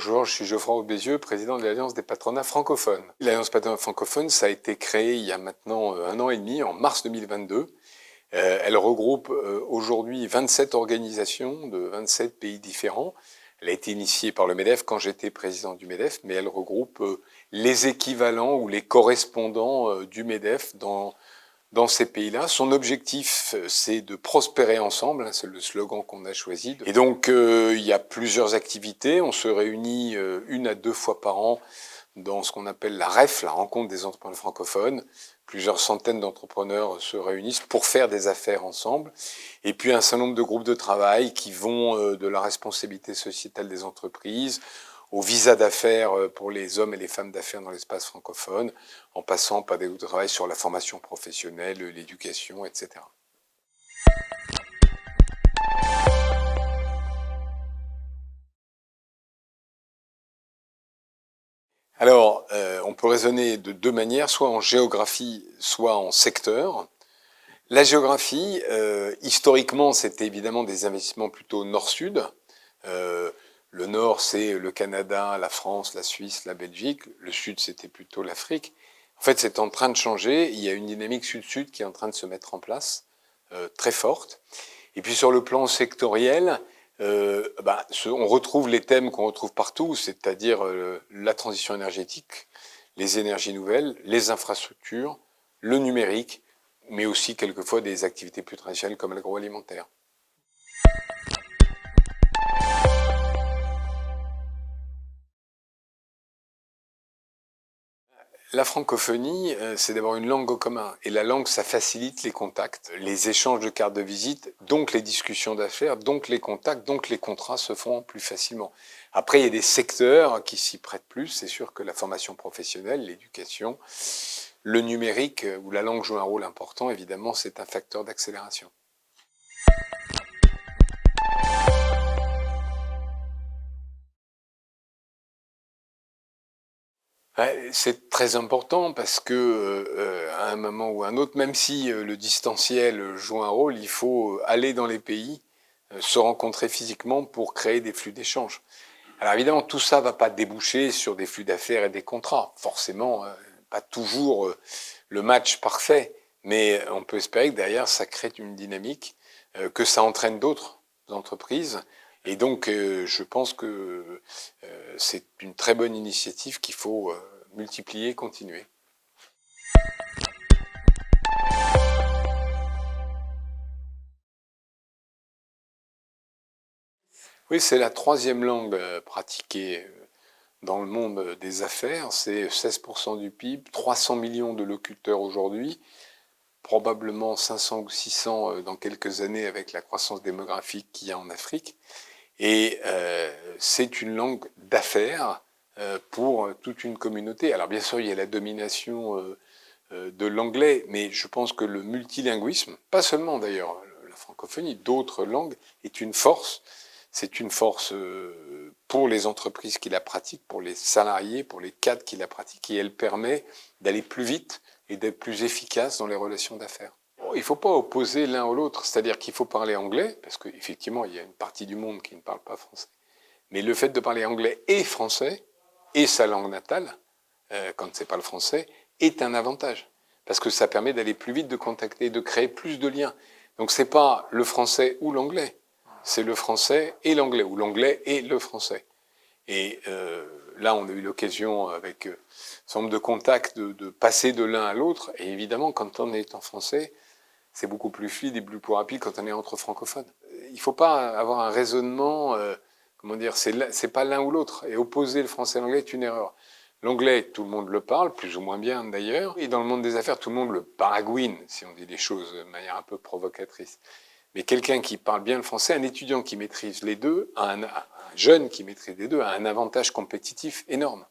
Bonjour, je suis Geoffroy Roux-Bézieux, président de l'Alliance des patronats francophones. L'Alliance patronat francophone, ça a été créé il y a maintenant 1 an et demi, en mars 2022. Elle regroupe aujourd'hui 27 organisations de 27 pays différents. Elle a été initiée par le MEDEF quand j'étais président du MEDEF, mais elle regroupe les équivalents ou les correspondants du MEDEF dans ces pays-là. Son objectif, c'est de prospérer ensemble, c'est le slogan qu'on a choisi. Et donc, il y a plusieurs activités. On se réunit 1 à 2 fois par an dans ce qu'on appelle la REF, la rencontre des entrepreneurs francophones. Plusieurs centaines d'entrepreneurs se réunissent pour faire des affaires ensemble. Et puis un certain nombre de groupes de travail qui vont de la responsabilité sociétale des entreprises au visa d'affaires pour les hommes et les femmes d'affaires dans l'espace francophone, en passant par des groupes de travail sur la formation professionnelle, l'éducation, etc. Alors, on peut raisonner de 2 manières, soit en géographie, soit en secteur. La géographie, historiquement, c'était évidemment des investissements plutôt nord-sud. Le nord, c'est le Canada, la France, la Suisse, la Belgique. Le sud, c'était plutôt l'Afrique. En fait, c'est en train de changer. Il y a une dynamique sud-sud qui est en train de se mettre en place, très forte. Et puis sur le plan sectoriel, on retrouve les thèmes qu'on retrouve partout, c'est-à-dire la transition énergétique, les énergies nouvelles, les infrastructures, le numérique, mais aussi quelquefois des activités plus traditionnelles comme l'agroalimentaire. La francophonie, c'est d'abord une langue au commun. Et la langue, ça facilite les contacts, les échanges de cartes de visite, donc les discussions d'affaires, donc les contacts, donc les contrats se font plus facilement. Après, il y a des secteurs qui s'y prêtent plus. C'est sûr que la formation professionnelle, l'éducation, le numérique, où la langue joue un rôle important, évidemment, c'est un facteur d'accélération. C'est très important parce que à un moment ou à un autre, même si le distanciel joue un rôle, il faut aller dans les pays, se rencontrer physiquement pour créer des flux d'échange. Alors évidemment, tout ça ne va pas déboucher sur des flux d'affaires et des contrats. Forcément, pas toujours le match parfait, mais on peut espérer que derrière, ça crée une dynamique, que ça entraîne d'autres entreprises. Et donc, je pense que c'est une très bonne initiative qu'il faut multiplier et continuer. Oui, c'est la 3e langue pratiquée dans le monde des affaires. C'est 16% du PIB, 300 millions de locuteurs aujourd'hui, probablement 500 ou 600 dans quelques années avec la croissance démographique qu'il y a en Afrique. Et c'est une langue d'affaires pour toute une communauté. Alors bien sûr, il y a la domination de l'anglais, mais je pense que le multilinguisme, pas seulement d'ailleurs la francophonie, d'autres langues, est une force. C'est une force pour les entreprises qui la pratiquent, pour les salariés, pour les cadres qui la pratiquent, et elle permet d'aller plus vite et d'être plus efficace dans les relations d'affaires. Il ne faut pas opposer l'un à l'autre, c'est-à-dire qu'il faut parler anglais, parce qu'effectivement, il y a une partie du monde qui ne parle pas français. Mais le fait de parler anglais et français, et sa langue natale, quand ce n'est pas le français, est un avantage. Parce que ça permet d'aller plus vite, de contacter, de créer plus de liens. Donc ce n'est pas le français ou l'anglais, c'est le français et l'anglais, ou l'anglais et le français. Et là, on a eu l'occasion, avec un certain nombre de contacts, de passer de l'un à l'autre. Et évidemment, quand on est en français, c'est beaucoup plus fluide et plus rapide quand on est entre francophones. Il ne faut pas avoir un raisonnement, comment dire, c'est pas l'un ou l'autre. Et opposer le français à l'anglais est une erreur. L'anglais, tout le monde le parle, plus ou moins bien d'ailleurs. Et dans le monde des affaires, tout le monde le baragouine, si on dit des choses de manière un peu provocatrice. Mais quelqu'un qui parle bien le français, un étudiant qui maîtrise les deux, un jeune qui maîtrise les deux, a un avantage compétitif énorme.